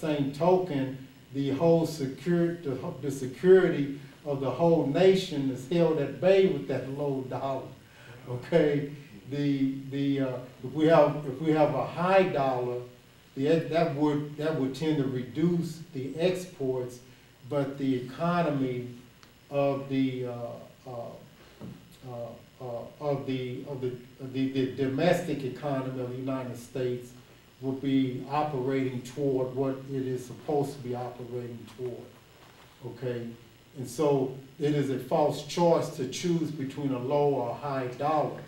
Same token, the whole the security of the whole nation is held at bay with that low dollar. Okay, if we have a high dollar, that would tend to reduce the exports, but the economy of the domestic economy of the United States will be operating toward what it is supposed to be operating toward. Okay, and so it is a false choice to choose between a low or a high dollar.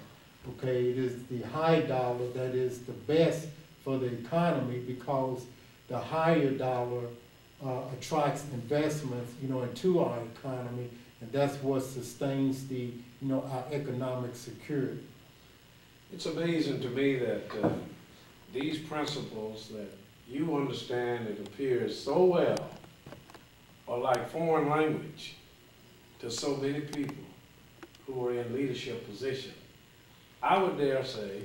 Okay, it is the high dollar that is the best for the economy, because the higher dollar attracts investments, into our economy, and that's what sustains the, our economic security. It's amazing to me that these principles that you understand, it appears so well, are like foreign language to so many people who are in leadership positions. I would dare say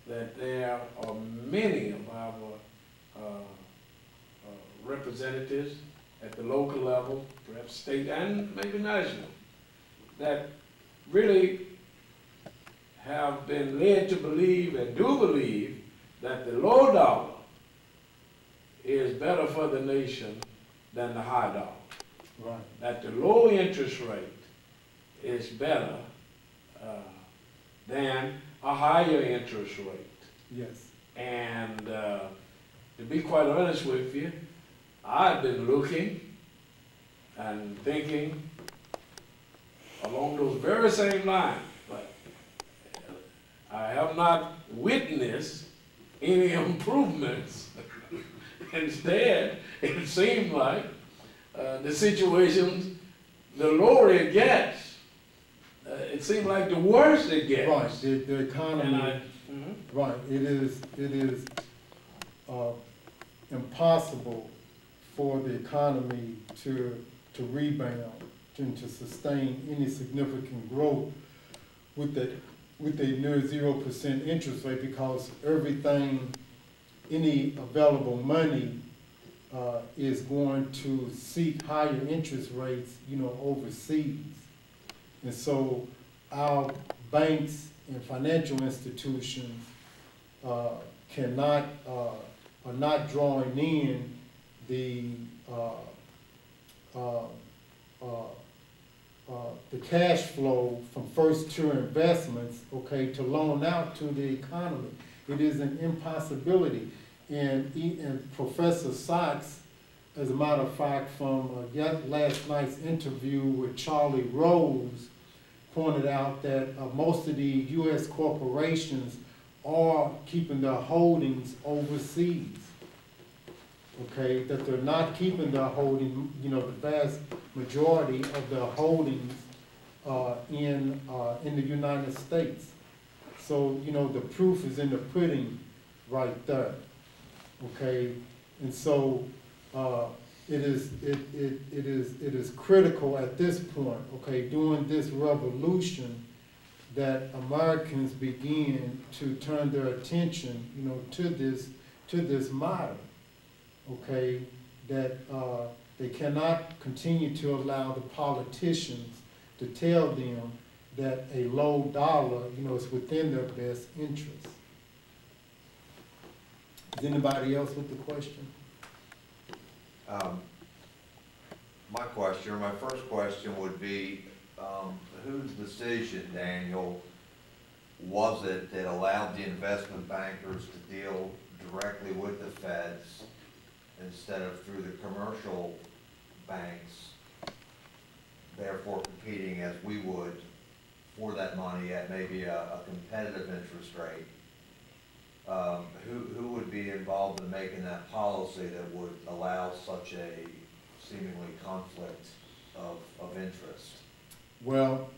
that there are many of our representatives at the local level, perhaps state and maybe national, that really have been led to believe and do believe that the low dollar is better for the nation than the high dollar. Right. That the low interest rate is better than a higher interest rate. Yes. And to be quite honest with you, I've been looking and thinking along those very same lines, but I have not witnessed any improvements. Instead, it seems like the situations, the lower it gets, it seems like the worse it gets. Right, the economy, right, it is impossible for the economy to rebound and to sustain any significant growth with a near 0% interest rate, because everything, any available money is going to seek higher interest rates, overseas. And so our banks and financial institutions are not drawing in the cash flow from first-tier investments, okay, to loan out to the economy. It is an impossibility. And Professor Sachs, as a matter of fact, from last night's interview with Charlie Rose, pointed out that most of the U.S. corporations are keeping their holdings overseas. Okay, that they're not keeping their holding, the vast majority of their holdings in the United States. So, the proof is in the pudding right there. Okay, and so it is critical at this point, okay, during this revolution, that Americans begin to turn their attention, to this model. Okay, that they cannot continue to allow the politicians to tell them that a low dollar, is within their best interest. Is anybody else with the question? My first question would be, whose decision, Daniel, was it that allowed the investment bankers to deal directly with the feds instead of through the commercial banks, therefore competing as we would for that money at maybe a competitive interest rate? Who would be involved in making that policy that would allow such a seemingly conflict of interest? Well,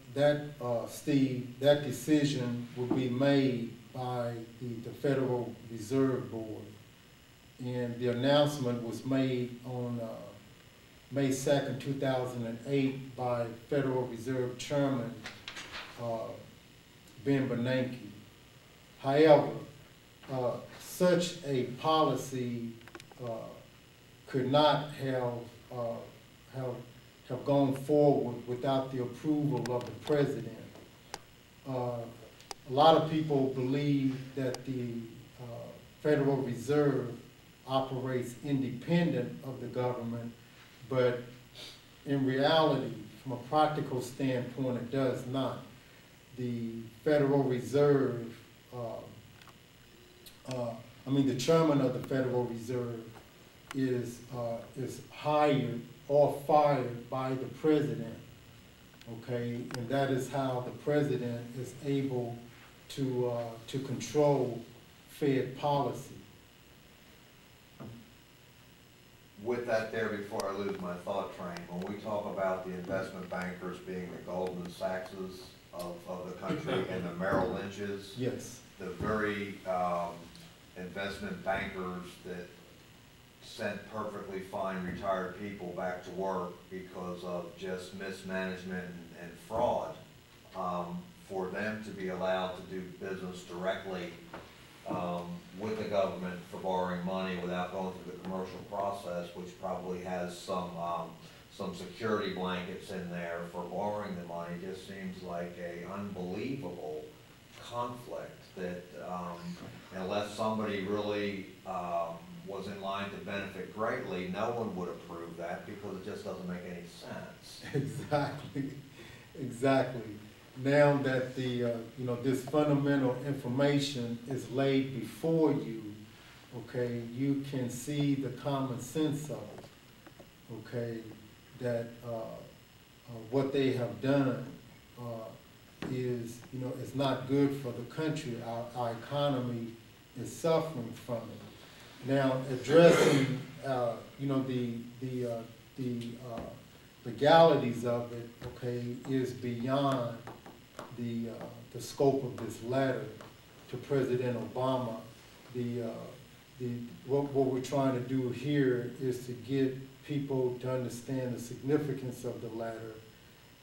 Steve, that decision will be made by the Federal Reserve Board. And the announcement was made on May 2nd, 2008 by Federal Reserve Chairman Ben Bernanke. However, such a policy could not have gone forward without the approval of the president. A lot of people believe that the Federal Reserve operates independent of the government, but in reality, from a practical standpoint, it does not. The Federal Reserve, the chairman of the Federal Reserve is hired or fired by the president, okay? And that is how the president is able to control Fed policy. With that there, before I lose my thought train, when we talk about the investment bankers being the Goldman Sachses of the country and the Merrill Lynches, Yes. the very investment bankers that sent perfectly fine retired people back to work because of just mismanagement and fraud, for them to be allowed to do business directly with the government for borrowing money without going through the commercial process, which probably has some security blankets in there for borrowing the money, just seems like a unbelievable conflict that unless somebody really was in line to benefit greatly, no one would approve that because it just doesn't make any sense. Exactly, exactly. Now that the, this fundamental information is laid before you, okay, you can see the common sense of it, okay, that what they have done is, is not good for the country. Our economy is suffering from it. Now, addressing, the legalities of it, okay, is beyond the scope of this letter to President Obama. What we're trying to do here is to get people to understand the significance of the letter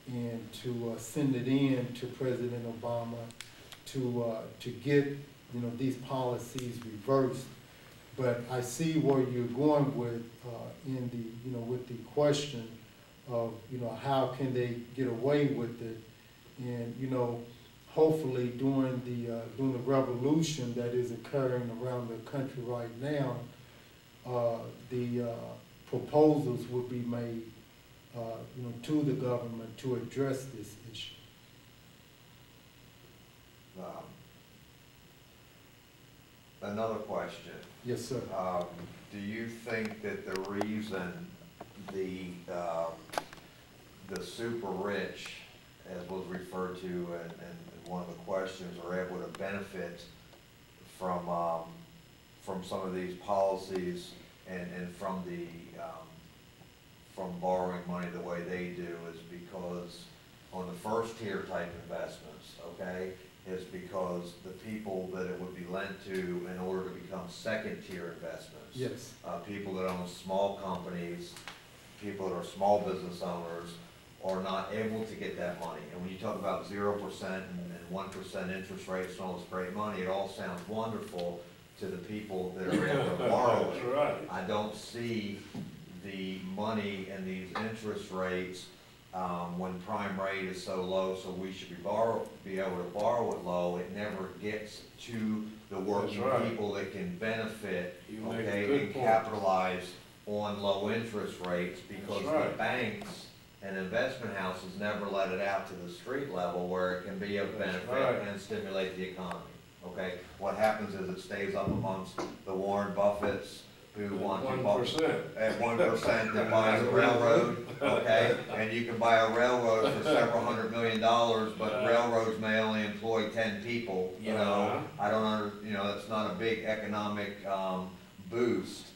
and to send it in to President Obama to get these policies reversed. But I see where you're going with in the with the question of how can they get away with it. And hopefully during the revolution that is occurring around the country right now, the proposals will be made, to the government to address this issue. Another question. Yes, sir. Do you think that the reason the super rich, as was referred to in one of the questions, are able to benefit from some of these policies and from borrowing money the way they do is because on the first tier type investments, okay, is because the people that it would be lent to in order to become second tier investments. Yes. People that own small companies, people that are small business owners, are not able to get that money. And when you talk about 0% and 1% interest rates and all this great money, it all sounds wonderful to the people that are able to borrow it. That's right. I don't see the money and these interest rates when prime rate is so low, so we should be able to borrow it low. It never gets to the working people that can benefit, okay, and capitalize on low interest rates because the banks and investment houses never let it out to the street level where it can be of benefit and stimulate the economy. Okay, what happens is it stays up amongst the Warren Buffetts who want to at 1% that buys a railroad. Okay, and you can buy a railroad for several $100 million, but railroads may only employ 10 people. I don't that's not a big economic boost.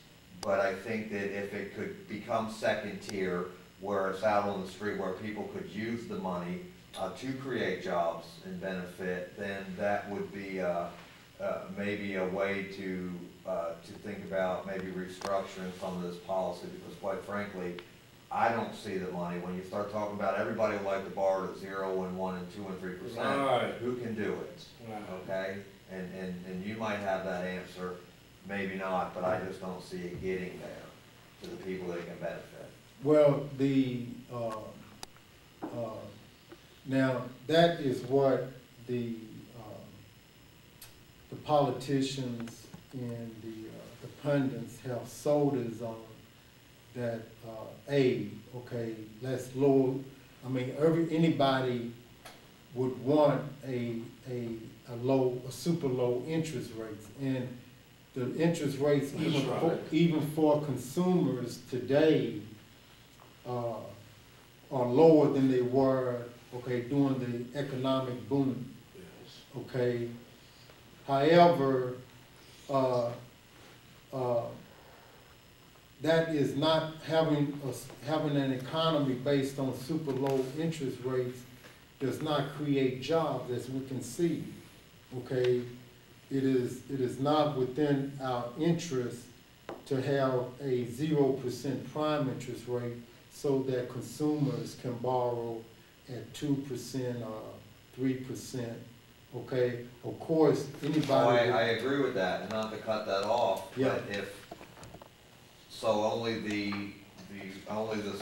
But I think that if it could become second tier, where it's out on the street where people could use the money to create jobs and benefit, then that would be maybe a way to think about maybe restructuring some of this policy, because quite frankly, I don't see the money. When you start talking about everybody would like to borrow at 0 and 1 and 2 and 3%, who can do it? Okay, and you might have that answer, maybe not, but I just don't see it getting there. to the people they can benefit. Well, now, that is what the politicians and the pundits have sold us on, that, okay, let's lower, I mean, anybody would want a super low interest rates. And the interest rates, That's right. even for consumers today, are lower than they were, okay, during the economic boom, Yes. okay? However, that is not having an economy based on super low interest rates does not create jobs, as we can see, okay? It is not within our interest to have a 0% prime interest rate so that consumers can borrow at 2% or 3%, okay? Of course, anybody. Oh, I agree with that, and not to cut that off, Yeah. but so only the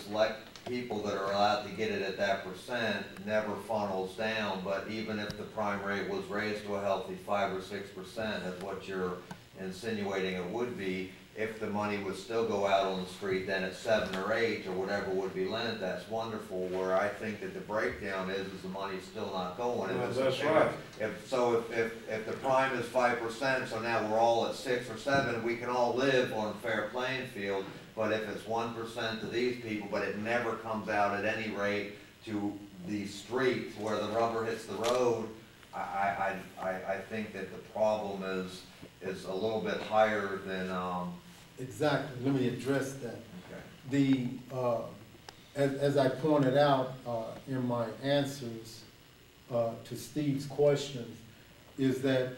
select people that are allowed to get it at that percent never funnels down, but even if the prime rate was raised to a healthy 5 or 6%, as what you're insinuating it would be, if the money would still go out on the street, then at 7 or 8 or whatever would be lent, that's wonderful. Where I think that the breakdown is the money's still not going. Well, that's right. If the prime is 5%, so now we're all at 6 or 7, we can all live on a fair playing field. But if it's 1% to these people, but it never comes out at any rate to the streets where the rubber hits the road, I think that the problem is a little bit higher than. Exactly, let me address that. Okay. As I pointed out in my answers to Steve's questions, is that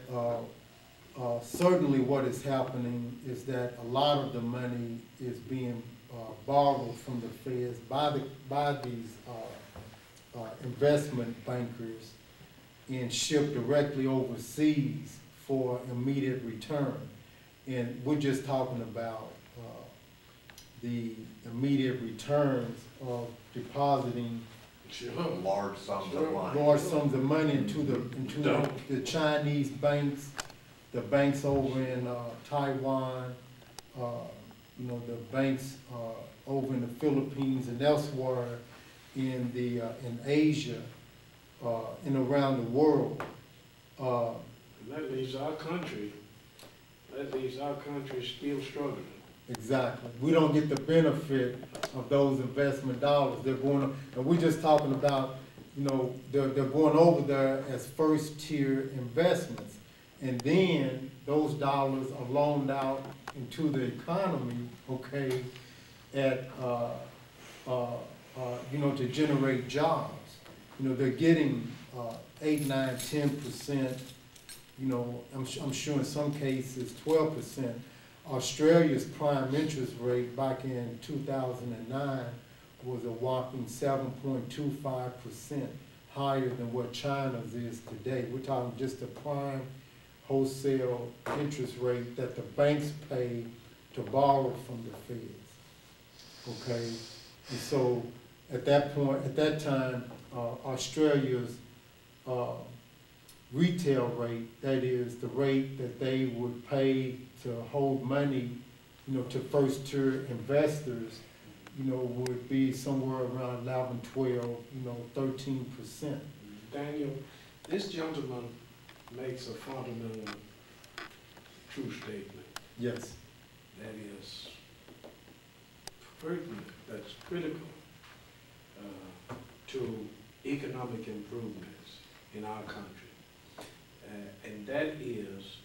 certainly what is happening is that a lot of the money is being borrowed from the feds by these investment bankers and shipped directly overseas for immediate return. And we're just talking about the immediate returns of depositing Sure. Large sums of money. large sums of money into the Chinese banks, the banks over in Taiwan, the banks over in the Philippines and elsewhere in Asia and around the world. And that leaves our country still struggling. Exactly. We don't get the benefit of those investment dollars. They're going, and we're just talking about, they're going over there as first tier investments. And then those dollars are loaned out into the economy, okay, to generate jobs. They're getting 8, 9, 10%. I'm sure in some cases 12%. Australia's prime interest rate back in 2009 was a whopping 7.25%, higher than what China's is today. We're talking just the prime wholesale interest rate that the banks pay to borrow from the feds. Okay, and so at that time, Australia's retail rate, that is the rate that they would pay to hold money, to first tier investors, would be somewhere around 11, 12, 13%. Daniel, this gentleman makes a fundamental true statement. Yes. That is pertinent, that's critical to economic improvements in our country. And that is